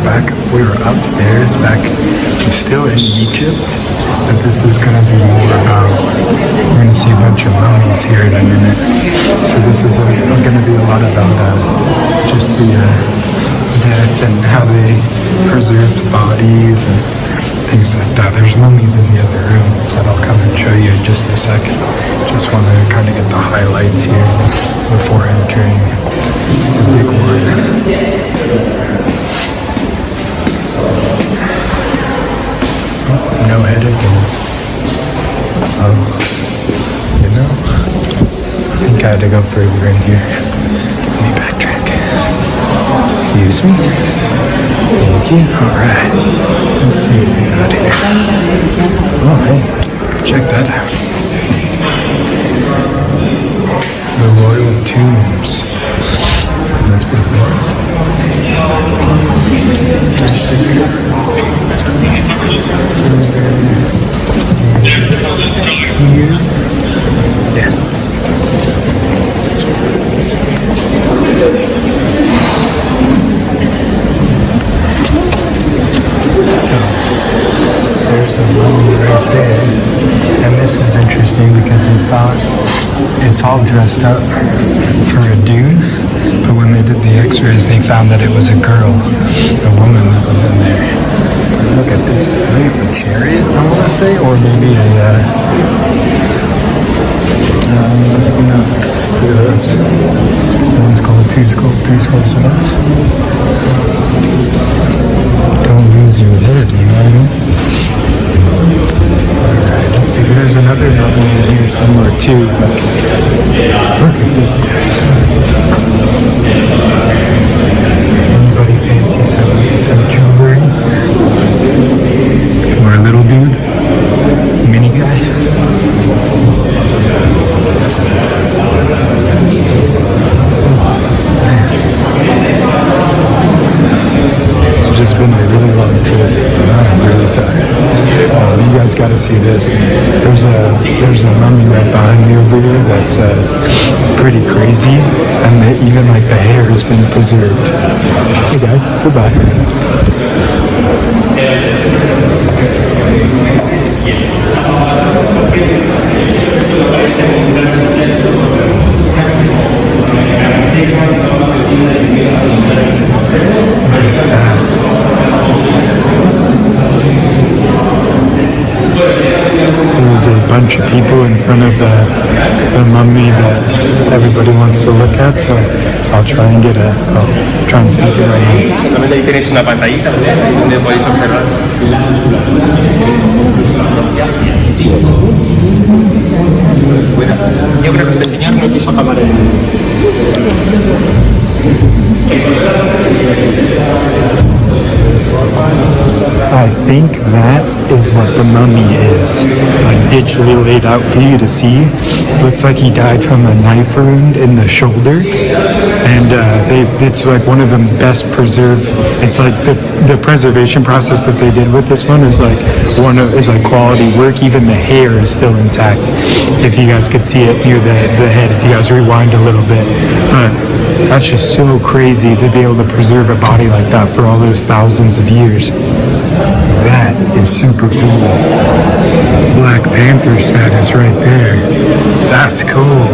back. We were upstairs back. We're still in Egypt, but this is going to be more about. We're going to see a bunch of mummies here in a minute. So this is going to be a lot about just the death and how they preserved bodies and things like that. There's mummies in the other room that I'll come and show you in just a second. Just want to kind of get the highlights here before entering the big one. Oh, no head again. Oh, you know, I think I had to go further in here. Let me backtrack. Excuse me. Thank you. Alright. Let's see what we got here. Oh, hey. Check that out. The royal tombs. That's pretty cool. Here. Yes. So, there's the mummy right there. And this is interesting because they thought it's all dressed up for a dude, but when they did the x-rays, they found that it was a girl, a woman that was in there. And look at this. I think it's a chariot, I want to say, or maybe a, no, look at this. One's called two skulls enough. Don't lose your head, you know what I mean? Alright, let's see, there's another mummy in here somewhere too, but look at this guy. Anybody fancy some jewelry? Or a little dude? Mini guy? It's just been a really long trip. I'm really tired. You guys got to see this. There's a mummy right behind me over here that's pretty crazy, and even like the hair has been preserved. Hey guys, goodbye. There's a bunch of people in front of the mummy that everybody wants to look at, so I'll try and try and sneak it right now. Solamente ahí tenéis una pantallita donde podéis observar. Yo creo que este señor no quiso camarero. I think that is what the mummy is, like digitally laid out for you to see. Looks like he died from a knife wound in the shoulder, and it's like one of the best preserved. It's like the preservation process that they did with this one is like quality work. Even the hair is still intact. If you guys could see it near the head, if you guys rewind a little bit, but that's just so crazy to be able to preserve a body like that for all those thousands of years. That is super cool. Black Panther status right there. That's cool.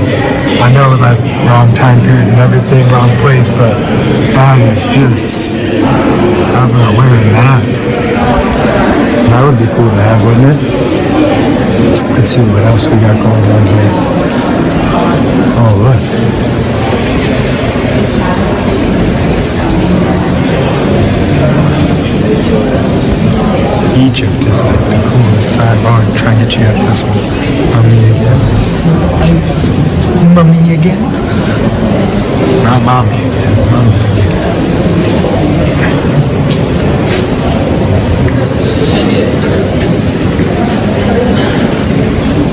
I know that wrong time period and everything, wrong place, but that is just, I'm not wearing that. That would be cool to have, wouldn't it? Let's see what else we got going on here. Oh, look. Egypt is like the coolest time. Oh, I'm trying to get you guys this one. Mummy again? Not mommy again. Mummy again.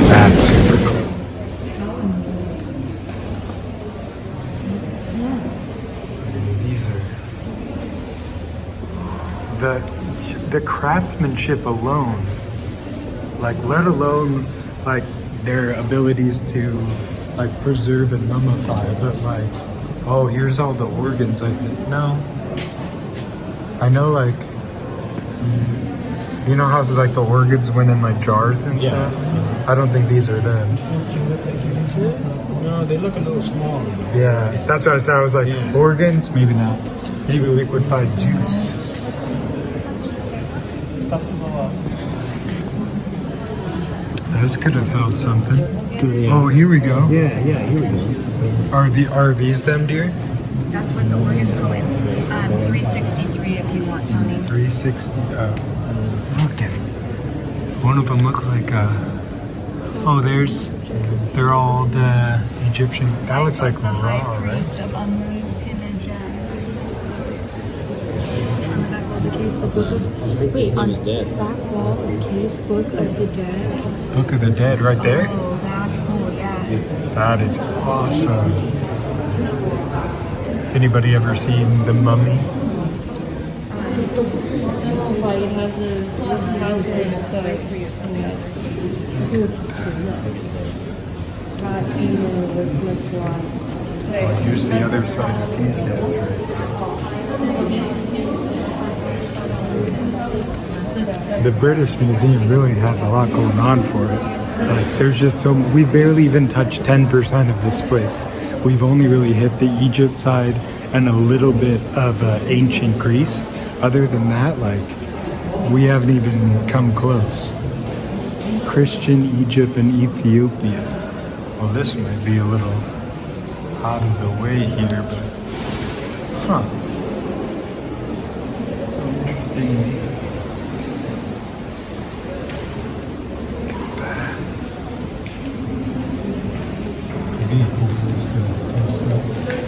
That's super cool. These are the craftsmanship alone, like let alone like their abilities to like preserve and mummify, but like, oh, here's all the organs. I think no, I know, like, you know how like the organs went in like jars and stuff? I don't think these are them. No, they look a little small. Yeah, that's what I said. I was like, organs? Maybe not. Maybe liquefied juice. Those could have held something. Oh, here we go. Yeah, here we go. Are these them, dear? That's what the organs go in. 363 if you want, Tony. 360. Look at it. One of them look like oh, they're all the Egyptian. That looks like the Ra, high right? priest of Amun Pinajah. On the back wall of the case, the book of... Wait, on the back wall of the case, book of the dead. Book of the Dead right there? Oh, that's cool, yeah. That is awesome. Anybody ever seen The Mummy? Oh, here's the other side of these guys right here. The British Museum really has a lot going on for it. Like, there's just so we've barely even touched 10% of this place. We've only really hit the Egypt side and a little bit of ancient Greece. Other than that, like, we haven't even come close. Christian Egypt and Ethiopia. Well, this might be a little out of the way here, but interesting.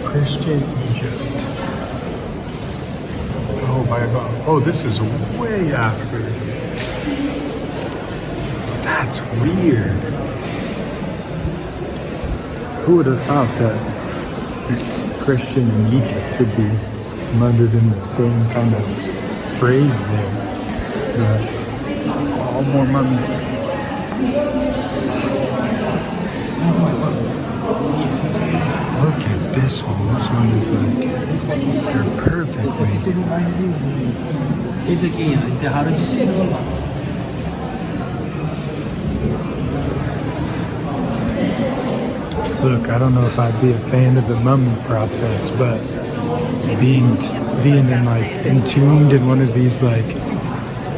Christian Egypt. Oh my God! Oh, this is way after. That's weird. Who would have thought that Christian and Egypt would be murdered in the same kind of phrase there? But all more mummies. Look at this one. This one is like, they're perfectly. Esse aqui, enterraram de cima lá. Look, I don't know if I'd be a fan of the mummy process, but being in like entombed in one of these like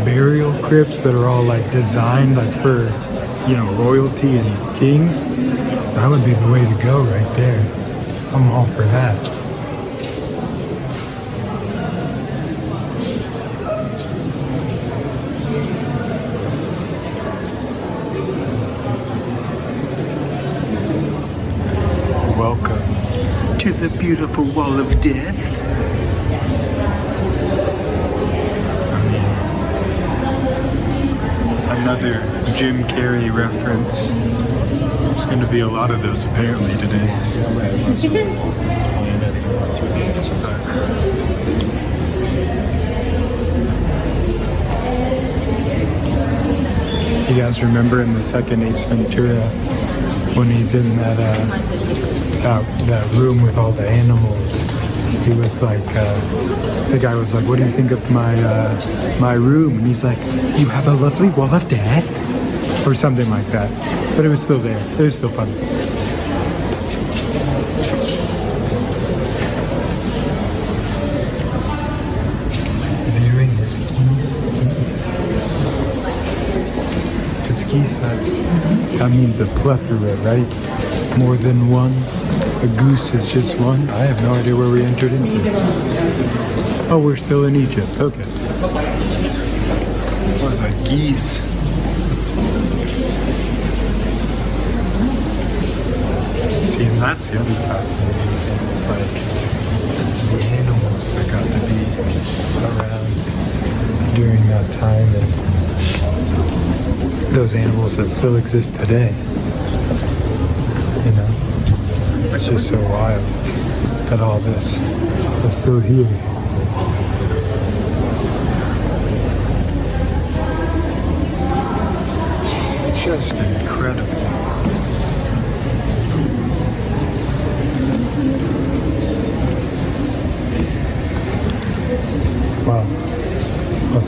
burial crypts that are all like designed like for, you know, royalty and kings, that would be the way to go right there. I'm all for that. Welcome to the beautiful Wall of Death. Another Jim Carrey reference. There's going to be a lot of those apparently today. You guys remember in the second Ace Ventura when he's in that room with all the animals? He was like, the guy was like, "What do you think of my room?" And he's like, "You have a lovely wall of death," or something like that. But it was still there. It was still fun. Viewing his geese. If it's geese, that means a plethora, right? More than one. A goose is just one. I have no idea where we entered into. Oh, we're still in Egypt. Okay. It was a geese. See, and that's the other fascinating thing. It's like the animals that got to be around during that time, and those animals that still exist today. You know? It's just so wild that all this is still here. Just incredible. Wow.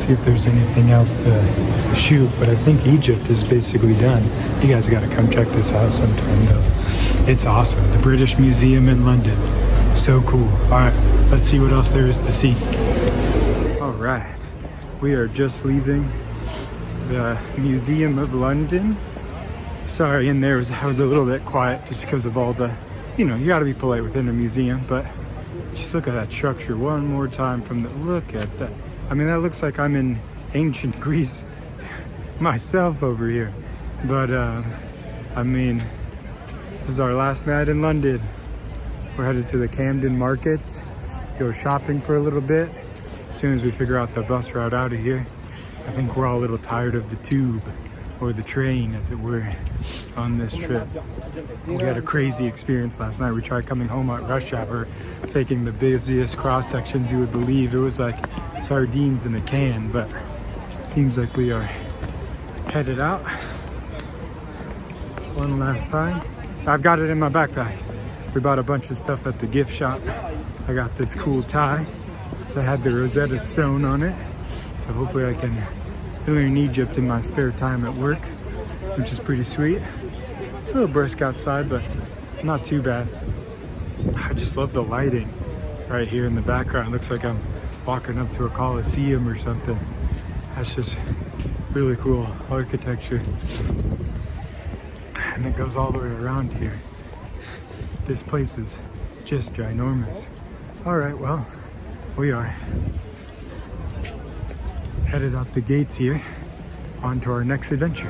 see if there's anything else to shoot, but I think Egypt is basically done. You guys got to come check this out sometime, though. It's awesome. The British Museum in London. So cool. All right, let's see what else there is to see. All right, we are just leaving the Museum of London. Sorry, in there I was a little bit quiet just because of all the, you know, you got to be polite within a museum, but just look at that structure one more time from the, look at that. I mean, that looks like I'm in ancient Greece myself over here. But, I mean, this is our last night in London. We're headed to the Camden markets, go shopping for a little bit. As soon as we figure out the bus route out of here, I think we're all a little tired of the tube, or the train as it were, on this trip. We had a crazy experience last night. We tried coming home at rush hour, taking the busiest cross sections you would believe. It was like sardines in a can, but it seems like we are headed out one last time. I've got it in my backpack. We bought a bunch of stuff at the gift shop. I got this cool tie that had the Rosetta stone on it. So hopefully I can learn Egypt in my spare time at work, which is pretty sweet. It's a little brisk outside, but not too bad. I just love the lighting right here in the background. It looks like I'm walking up to a coliseum or something. That's just really cool architecture. And it goes all the way around here. This place is just ginormous. All right, well, we are headed out the gates here onto our next adventure.